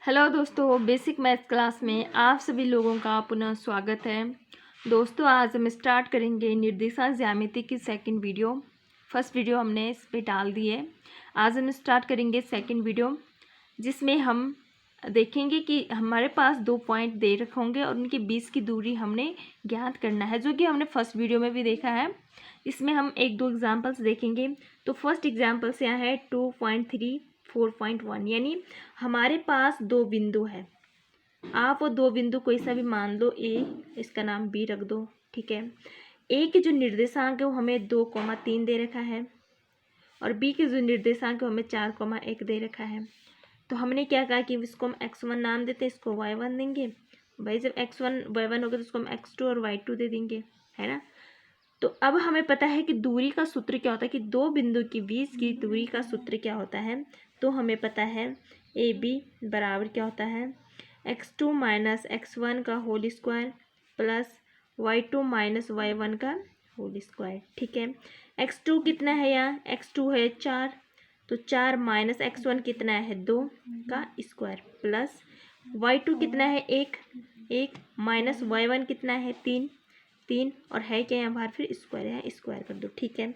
Hello दोस्तों, basic maths class में आप सभी लोगों का पुनः स्वागत है। दोस्तों, आज हम स्टार्ट करेंगे निर्देशांक ज्यामिति की सेकंड वीडियो। फर्स्ट वीडियो हमने इस पे डाल दी है। आज हम स्टार्ट करेंगे सेकंड वीडियो, जिसमें हम देखेंगे कि हमारे पास 2 पॉइंट दे रखे होंगे और उनके बीच की दूरी हमने ज्ञात करना है, जो कि हमने फर्स्ट वीडियो में भी देखा है। इसमें हम 1-2 एग्जाम्पल्स देखेंगे। तो फर्स्ट एग्जाम्पल से यहाँ है 2.3 4.1, यानी हमारे पास 2 बिंदु है। आप वो 2 बिंदु कोई सा भी मान लो, ए, इसका नाम बी रख दो, ठीक है। ए के जो निर्देशांक है वो हमें 2,3 दे रखा है और बी के जो निर्देशांक है हमें 4,1 दे रखा है। तो हमने क्या कहा कि इसको हम x1 नाम देते हैं, इसको y1 देंगे। भाई जब x1 y1 होगा तो इसको हम x2 और y2 दे देंगे, है ना। तो अब हमें पता है कि दूरी का सूत्र क्या होता है, कि 2 बिंदु के बीच की दूरी का सूत्र क्या होता है। तो हमें पता है ए बी बराबर क्या होता है, x2 माइनस x1 का whole square plus y2 minus y1 का होल स्क्वायर, ठीक है। x2 कितना है, यहाँ x2 है 4, तो 4 माइनस x1 कितना है 2 का स्क्वायर प्लस y2 कितना है 1 माइनस y1 कितना है 3 और है क्या यहाँ बाहर, फिर स्क्वायर है, स्क्वायर कर दो, ठीक है।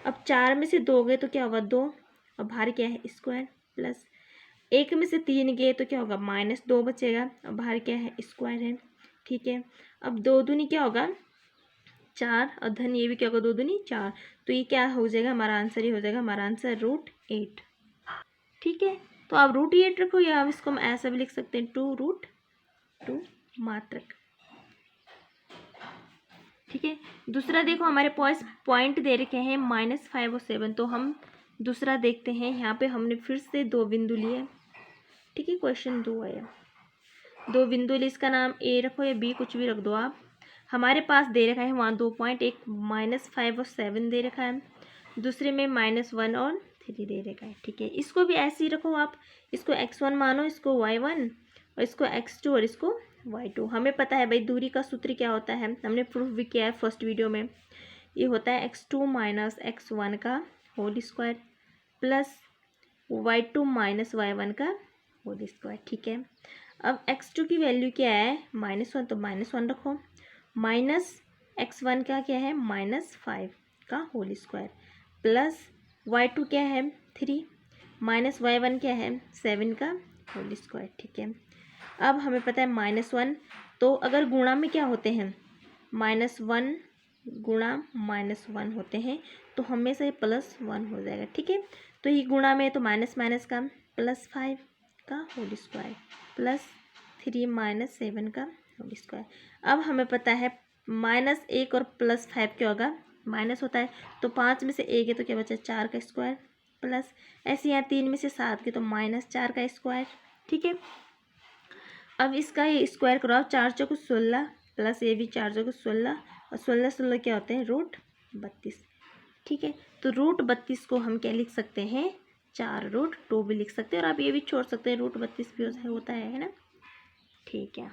अब 4 में से 2 गए तो क्या होगा 2 और बाहर क्या है स्क्वायर प्लस 1 में से 3 गए तो क्या होगा -2 बचेगा और बाहर क्या है स्क्वायर है, ठीक है। अब 2 दूनी क्या होगा 4 और धन ये भी क्या होगा 2 दूनी 4, तो ये क्या हो जाएगा, हमारा आंसर ही हो जाएगा, हमारा आंसर √8, ठीक है। तो आप √8 रखो या आप इसको हम ऐसा भी लिख सकते हैं 2√2 मात्रक, ठीक है। दूसरा देखो, हमारे पास पॉइंट दे रखे हैं -5 और 7, तो हम दूसरा देखते हैं। यहाँ पे हमने फिर से 2 बिंदु लिए, ठीक है। क्वेश्चन 2 आया, 2 बिंदु लिए, इसका नाम ए रखो या बी कुछ भी रख दो आप। हमारे पास दे रखा है वहाँ 2 पॉइंट, एक -5 और 7 दे रखा है, दूसरे में -1 और 3 दे रखा है, ठीक है। इसको भी ऐसे ही रखो आप, इसको x1 मानो, इसको y1 और इसको x2 और इसको y2। हमें पता है भाई दूरी का सूत्र क्या होता है, हमने प्रूफ भी किया है फर्स्ट वीडियो में। ये होता है x2 माइनस x1 का whole square plus y2 minus y1 का होल स्क्वायर, ठीक है। अब x2 की वैल्यू क्या है -1, तो -1 रखो, माइनस x1 का क्या है -5 का होल स्क्वायर प्लस y2 क्या है 3 माइनस y1 क्या है 7 का होल स्क्वायर, ठीक है। अब हमें पता है -1, तो अगर गुणा में क्या होते हैं -1 गुणा -1 होते हैं, तो हमेशा ये +1 हो जाएगा, ठीक है। तो ये गुणा में तो माइनस माइनस का +5 का होल स्क्वायर प्लस 3 माइनस 7 का होल स्क्वायर। अब हमें पता है -1 और +5 क्या होगा, माइनस होता है, तो 5 में से 1 है तो क्या बचा 4 का स्क्वायर प्लस ऐसे यहाँ 3 में से 7 के तो -4 का स्क्वायर, ठीक है। अब इसका ये स्क्वायर करो आप, 4 चौको 16 प्लस ये भी 4 चौको 16 और 16 क्या होते हैं √32, ठीक है। तो √32 को हम क्या लिख सकते हैं 4√2 भी लिख सकते हैं, और आप ये भी छोड़ सकते हैं √32 भी होता है ना, ठीक है।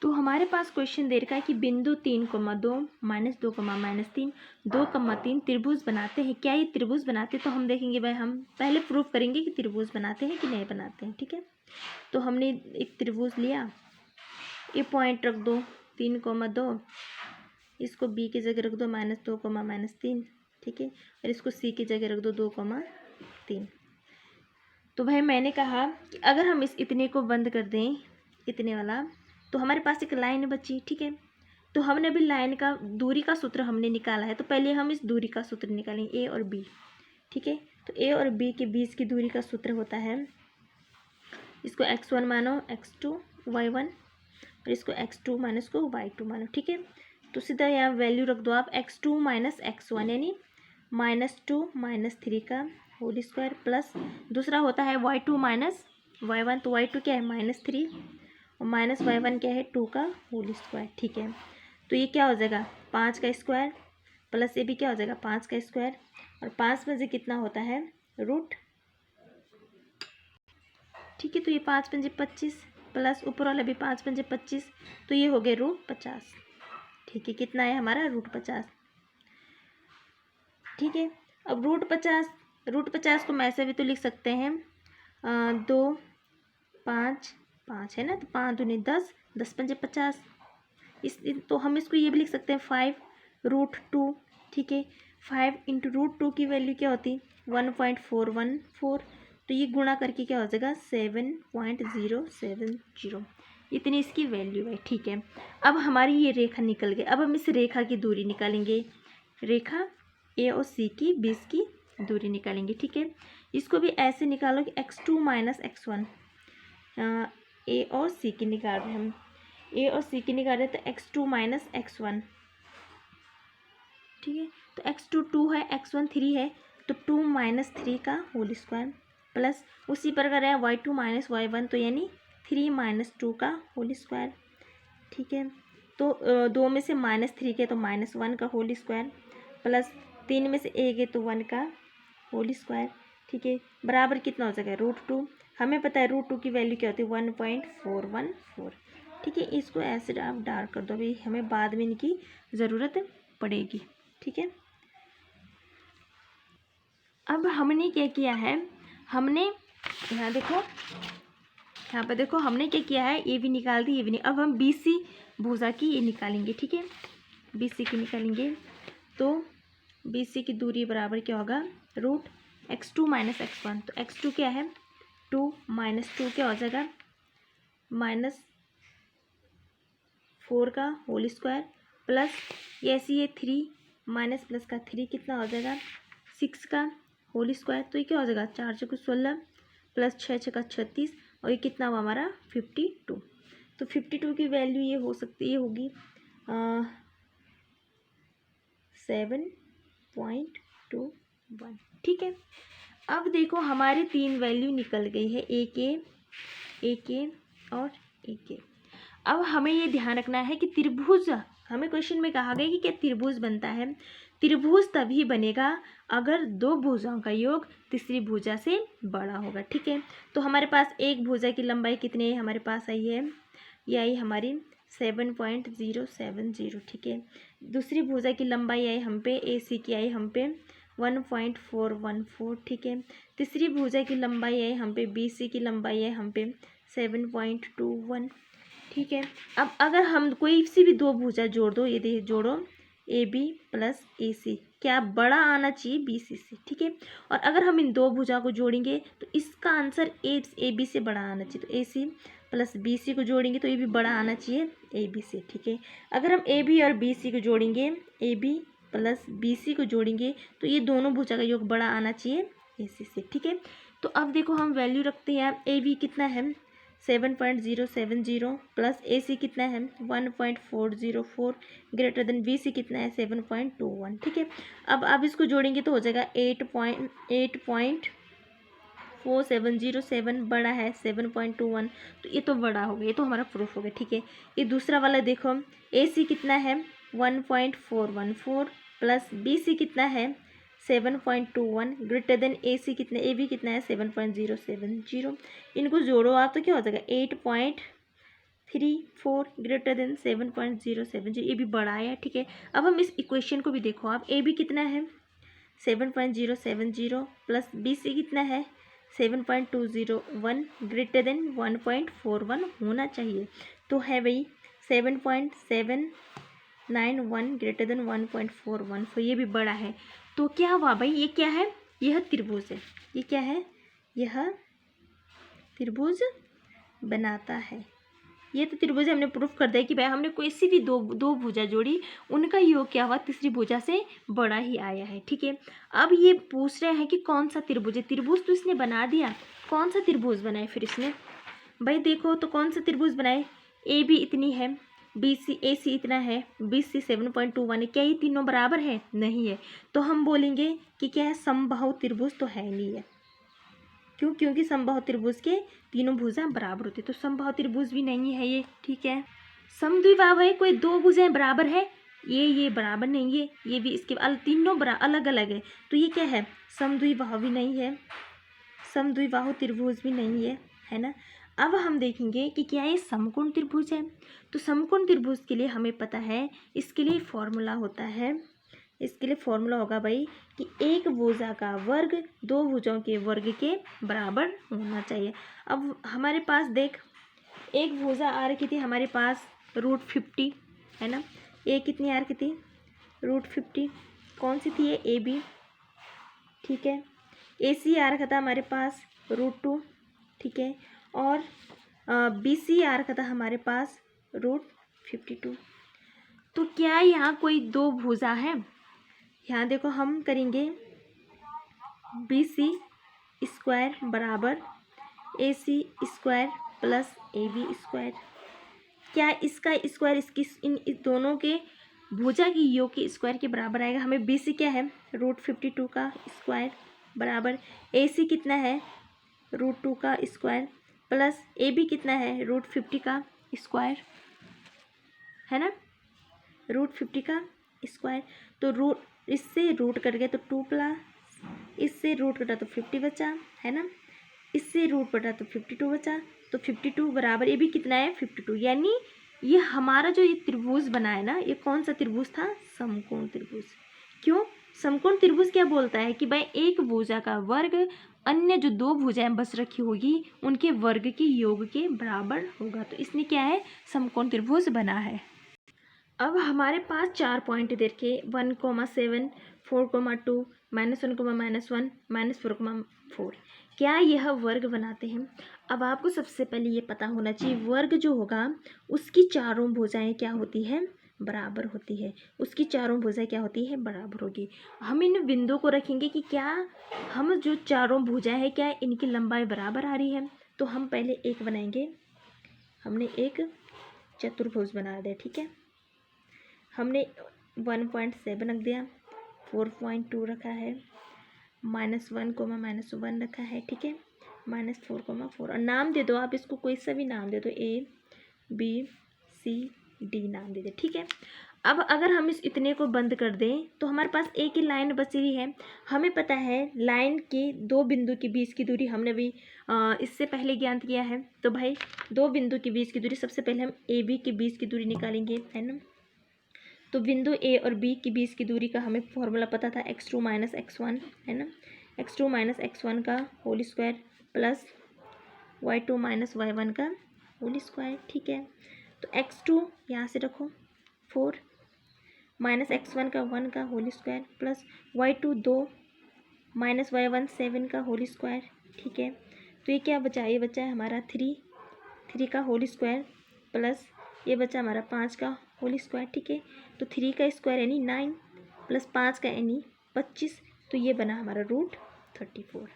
तो हमारे पास क्वेश्चन दे रखा है कि बिंदु 3,2 -2, -3 2,3 त्रिभुज बनाते हैं। क्या ये त्रिभुज बनाते हैं, तो हम देखेंगे भाई, हम पहले प्रूफ करेंगे कि त्रिभुज बनाते हैं कि नहीं बनाते हैं, ठीक है। तो हमने एक त्रिभुज लिया, ये पॉइंट रख दो 3,2, इसको बी की जगह रख दो -2, -3, ठीक है, और इसको सी की जगह रख दो 2,3। तो भाई मैंने कहा कि अगर हम इस इतने को बंद कर दें, इतने वाला, तो हमारे पास एक लाइन बची, ठीक है। तो हमने अभी लाइन का दूरी का सूत्र हमने निकाला है, तो पहले हम इस दूरी का सूत्र निकालेंगे ए और बी, ठीक है। तो ए और बी के बीच की दूरी का सूत्र होता है, इसको x1 मानो, x2 y1 और इसको x2 मानो, इसको y2 मानो, ठीक है। तो सीधा यहाँ वैल्यू रख दो आप, x2 माइनस x1 यानी -2 -3 का होल स्क्वायर प्लस दूसरा होता है y2 माइनस y1, तो y2 क्या है -3 और माइनस y1 क्या है 2 का होल स्क्वायर, ठीक है। तो ये क्या हो जाएगा 5 का स्क्वायर प्लस ये भी क्या हो जाएगा 5 का स्क्वायर, और 5 में से कितना होता है रूट, ठीक है। तो ये 5 पंजे 25 प्लस ऊपर वाला भी 5 पंजे 25, तो ये हो गए √50, ठीक है। कितना है हमारा √50, ठीक है। अब √50 को हम ऐसे भी तो लिख सकते हैं 2, 5 5 है ना, तो 5 दूनी 10, 10 पंजे 50। तो हम इसको ये भी लिख सकते हैं 5√2। ठीक है, 5 × √2 की वैल्यू क्या होती, 1.414। तो ये गुणा करके क्या हो जाएगा 7.070, इतनी इसकी वैल्यू है। ठीक है, अब हमारी ये रेखा निकल गई। अब हम इस रेखा की दूरी निकालेंगे, रेखा ए और सी की 20 की दूरी निकालेंगे। ठीक है, इसको भी ऐसे निकालो कि x2 - x1, ए और सी की निकाल रहे हैं हम, ए और सी की निकाल रहे हैं, तो x2 - x1। ठीक है, तो x2 2 है, x1 3 है, तो 2 - 3 का होल स्क्वायर, प्लस उसी प्रकार है y2 - y1, तो यानी 3 - 2 का होल स्क्वायर। ठीक है, तो 2 में से -3 के तो -1 का होल स्क्वायर, प्लस 3 में से 1 है तो 1 का होल स्क्वायर। ठीक है, बराबर कितना हो जाएगा √2। हमें पता है √2 की वैल्यू क्या होती है 1.414। ठीक है, इसको ऐसे आप डार्क कर दो, अभी हमें बाद में इनकी ज़रूरत पड़ेगी। ठीक है, अब हमने क्या किया है, हमने यहाँ देखो, यहाँ पे देखो हमने क्या किया है, ये भी निकाल दी, ये भी नहीं। अब हम BC भुजा की ये निकालेंगे। ठीक है, BC की निकालेंगे, तो BC की दूरी बराबर क्या होगा √x2 - x1। तो x2 क्या है 2, -2 क्या हो जाएगा -4 का होल स्क्वायर, प्लस ये ऐसी है 3 माइनस प्लस का 3 कितना हो जाएगा 6 का होल स्क्वायर। तो ये क्या हो जाएगा 4 × 16 प्लस 6 × 36, और ये कितना हुआ हमारा 52। तो 52 की वैल्यू ये हो सकती है, होगी 7.21। ठीक है, अब देखो हमारी 3 वैल्यू निकल गई है, एक और एक। अब हमें ये ध्यान रखना है कि त्रिभुज, हमें क्वेश्चन में कहा गया कि क्या त्रिभुज बनता है। त्रिभुज तभी बनेगा अगर 2 भुजाओं का योग तीसरी भुजा से बड़ा होगा। ठीक है, तो हमारे पास एक भुजा की लंबाई कितनी है, हमारे पास आई है, ये आई हमारी 7.070। ठीक है, दूसरी भुजा की लंबाई आई हम पे, AC की आई हम पे 1.414। ठीक है, तीसरी भुजा की लंबाई आई हम पे, BC की लंबाई है हम पे 7.21। ठीक है, अब अगर हम कोई सी भी 2 भुजा जोड़ दो, ये देखिए जोड़ो AB + AC, क्या बड़ा आना चाहिए BC से। ठीक है, और अगर हम इन 2 भुजा को जोड़ेंगे तो इसका आंसर AB से बड़ा आना चाहिए, तो AC + BC को जोड़ेंगे तो ये भी बड़ा आना चाहिए AB से। ठीक है, अगर हम AB और BC को जोड़ेंगे, AB + BC को जोड़ेंगे तो ये दोनों भुजा का योग बड़ा आना चाहिए AC से। ठीक है, तो अब देखो हम वैल्यू रखते हैं, AB कितना है 7.070, प्लस AC कितना है 1.404, ग्रेटर देन BC कितना है 7.21। ठीक है, अब इसको जोड़ेंगे तो हो जाएगा 8.4707, बड़ा है 7.21, तो ये तो बड़ा हो गया, ये तो हमारा प्रूफ हो गया। ठीक है, ये दूसरा वाला देखो, AC कितना है 1.414, प्लस BC कितना है 7.21, ग्रेटर देन AC कितना, AB कितना है 7.070। इनको जोड़ो आप तो क्या हो जाएगा 8.34, ग्रेटर देन 7.070, ये भी बड़ा है। ठीक है, अब हम इस इक्वेशन को भी देखो आप, AB कितना है 7.070, प्लस BC कितना है 7.201, ग्रेटर देन 1.41 होना चाहिए, तो है भाई 7.791, ग्रेटर देन 1.41, तो ये भी बड़ा है। तो क्या हुआ भाई, ये क्या है, यह त्रिभुज है, ये क्या है, यह त्रिभुज बनाता है। ये तो त्रिभुज हमने प्रूफ कर दिया कि भाई हमने कोई सी भी दो भुजा जोड़ी, उनका योग क्या हुआ तीसरी भुजा से बड़ा ही आया है। ठीक है, अब ये पूछ रहे हैं कि कौन सा त्रिभुज है, त्रिभुज तो इसने बना दिया, कौन सा त्रिभुज बनाए फिर इसने, भाई देखो तो कौन सा त्रिभुज बनाए, AB इतनी है, AC इतना है, BC 7.21 है, क्या ये तीनों बराबर है, नहीं है, तो हम बोलेंगे कि क्या है समबाहु त्रिभुज तो है नहीं है। क्यों, क्योंकि समबाहु त्रिभुज के तीनों भुजा बराबर होती है, तो समबाहु त्रिभुज भी नहीं है ये। ठीक है, समद्विबाहु है, कोई 2 भुजाएं बराबर है, ये बराबर नहीं है, ये भी इसके तीनों अलग अलग है, तो ये क्या है समद्विबाहु भी नहीं है, समद्विबाहु त्रिभुज भी नहीं है ना। अब हम देखेंगे कि क्या ये समकोण त्रिभुज है, तो समकोण त्रिभुज के लिए हमें पता है, इसके लिए फॉर्मूला होता है, इसके लिए फॉर्मूला होगा भाई कि एक भुजा का वर्ग 2 भुजाओं के वर्ग के बराबर होना चाहिए। अब हमारे पास देख एक भुजा आ रखी थी हमारे पास √50, है ना। ए कितनी आ रखी थी? √50। कौन सी थी ये? ए बी, ठीक है। ए सी आ रखा था हमारे पास √2, ठीक है। और बी सी आ रखा था हमारे पास √52। तो क्या यहाँ कोई दो भुजा है? यहाँ देखो हम करेंगे बी सी स्क्वायर बराबर A C square plus A B square. क्या इसका स्क्वायर इस दोनों के भुजा की योग के स्क्वायर के बराबर आएगा? हमें बी सी क्या है? √52 का स्क्वायर बराबर ए सी कितना है? √2 का स्क्वायर प्लस ए बी कितना है? √50 का स्क्वायर, है ना। √50 का स्क्वायर। तो रूट इससे रूट कट गया तो 2 प्लस, इससे रूट कटा तो 50 बचा, है ना। इससे रूट कटा तो 52 बचा। तो 52 बराबर ये भी कितना है? 52। यानी ये हमारा जो ये त्रिभुज बना है ना, ये कौन सा त्रिभुज था? समकोण त्रिभुज। क्यों? समकोण त्रिभुज क्या बोलता है कि भाई एक भुजा का वर्ग अन्य जो दो भुजाएं बस रखी होगी उनके वर्ग के योग के बराबर होगा। तो इसने क्या है? समकोण त्रिभुज बना है। अब हमारे पास 4 पॉइंट दे के 1,7, 4,2, -1, -1, -4,4। क्या यह वर्ग बनाते हैं? अब आपको सबसे पहले ये पता होना चाहिए वर्ग जो होगा उसकी चारों भुजाएं क्या होती है? बराबर होती है। उसकी चारों भुजाएं क्या होती है? बराबर होगी। हम इन बिंदुओं को रखेंगे कि क्या हम जो चारों भुजाएं हैं क्या इनकी लंबाई बराबर आ रही है। तो हम पहले एक बनाएंगे। हमने एक चतुर्भुज बना दिया, ठीक है। हमने 1.7 रख दिया, 4.2 रखा है, -1, -1 रखा है, ठीक है, -4,4। और नाम दे दो आप इसको, कोई सा भी नाम दे दो, ए बी सी डी नाम दे दो, ठीक है। अब अगर हम इस इतने को बंद कर दें तो हमारे पास एक ही लाइन बची हुई है। हमें पता है लाइन के दो बिंदु के बीच की दूरी हमने भी इससे पहले ज्ञात किया है। तो भाई दो बिंदु के बीच की दूरी, सबसे पहले हम ए बी के बीच की दूरी निकालेंगे, है ना। तो बिंदु ए और बी के बीच की दूरी का हमें फॉर्मूला पता था, x2 - x1, है ना। x2 - x1 का whole square plus y2 - y1 का होल स्क्वायर, ठीक है। तो x2 यहाँ से रखो 4 -x1 का 1 का whole square plus y2 2 -y1 7 का होल स्क्वायर, ठीक है। तो ये क्या बचा? ये बचा है हमारा 3 का होल स्क्वायर प्लस ये बचा हमारा 5 का होल स्क्वायर, ठीक है। तो 3 का स्क्वायर यानी 9 प्लस 5 का यानी 25। तो ये बना हमारा √34।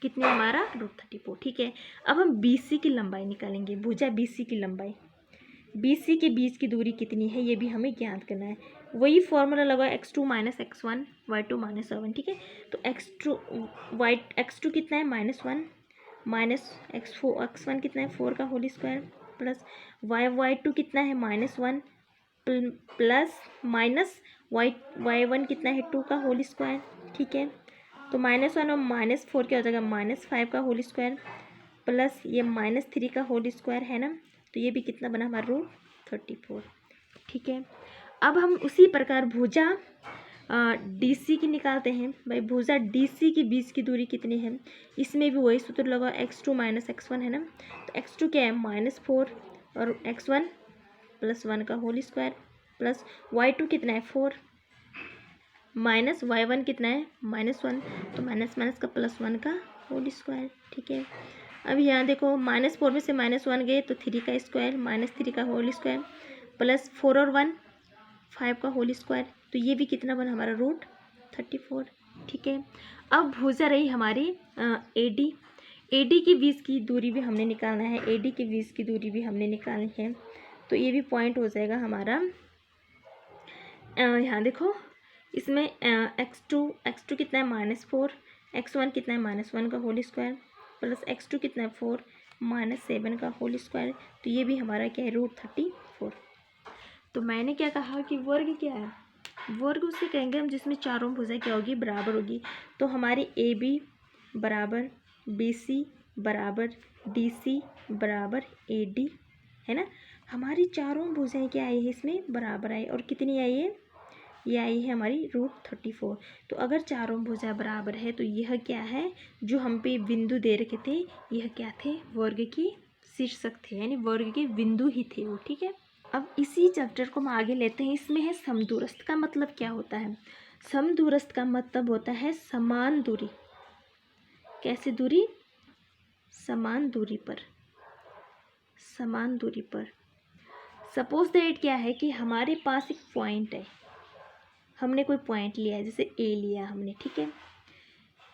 कितने? हमारा √34, ठीक है। अब हम BC की लंबाई निकालेंगे, भुजा BC की लंबाई। BC के बीच की दूरी कितनी है ये भी हमें ज्ञात करना है। वही फॉर्मूला लगा, x2 - x1, y2 - y1, ठीक है। तो x2 कितना है? -1 माइनस x1 कितना है? 4 का होल स्क्वायर प्लस y2 कितना है? -1 प्लस माइनस y1 कितना है? 2 का होल स्क्वायर, ठीक है। तो -1 और -4 क्या हो जाएगा? -5 का होल स्क्वायर प्लस ये -3 का होल स्क्वायर, है ना। तो ये भी कितना बना हमारा? √34, ठीक है। अब हम उसी प्रकार भुजा DC की निकालते हैं। भाई भुजा DC के बीच की दूरी कितनी है? इसमें भी वही सूत्र लगा, x2 - x1, है ना। तो x2 क्या है? -4 और x1 +1 का होल स्क्वायर प्लस y2 कितना है? 4 माइनस y1 कितना है? -1। तो माइनस माइनस का +1 का होल स्क्वायर, ठीक है। अब यहाँ देखो -4 में से -1 गए तो 3 का स्क्वायर -3 का होल स्क्वायर प्लस 4 और 1 5 का होल स्क्वायर। तो ये भी कितना बना हमारा? √34, ठीक है। अब भुजा रही हमारी AD के बीच की दूरी भी हमने निकालना है, AD के बीच की दूरी भी हमने निकालनी है। तो ये भी पॉइंट हो जाएगा हमारा, यहाँ देखो इसमें x2 कितना है? -4, x1 कितना है? -1 का होल स्क्वायर प्लस x2 कितना है? 4 -7 का होल स्क्वायर। तो ये भी हमारा क्या है? √34। तो मैंने क्या कहा कि वर्ग क्या है? वर्ग उसे कहेंगे हम जिसमें चारों भुजाएं क्या होगी? बराबर होगी। तो हमारी AB बराबर BC बराबर DC बराबर AD, है ना। हमारी चारों भुजाएं क्या आई है? इसमें बराबर आई। और कितनी आई है? ये आई है हमारी √34। तो अगर चारों भुजा बराबर है तो यह क्या है? जो हम पे बिंदु दे रखे थे यह क्या थे? वर्ग की शीर्षक थे, यानी वर्ग के बिंदु ही थे वो। ठीक है, अब इसी चैप्टर को हम आगे लेते हैं। इसमें है समदूरस्थ का मतलब क्या होता है। समदूरस्थ का मतलब होता है समान दूरी। कैसी दूरी? समान दूरी पर। समान दूरी पर। सपोज दैट क्या है कि हमारे पास एक पॉइंट है, हमने कोई पॉइंट लिया है, जैसे ए लिया हमने। ठीक है,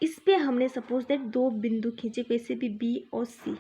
इस पे हमने सपोज दैट दो बिंदु खींचे, कैसे भी बी और सी।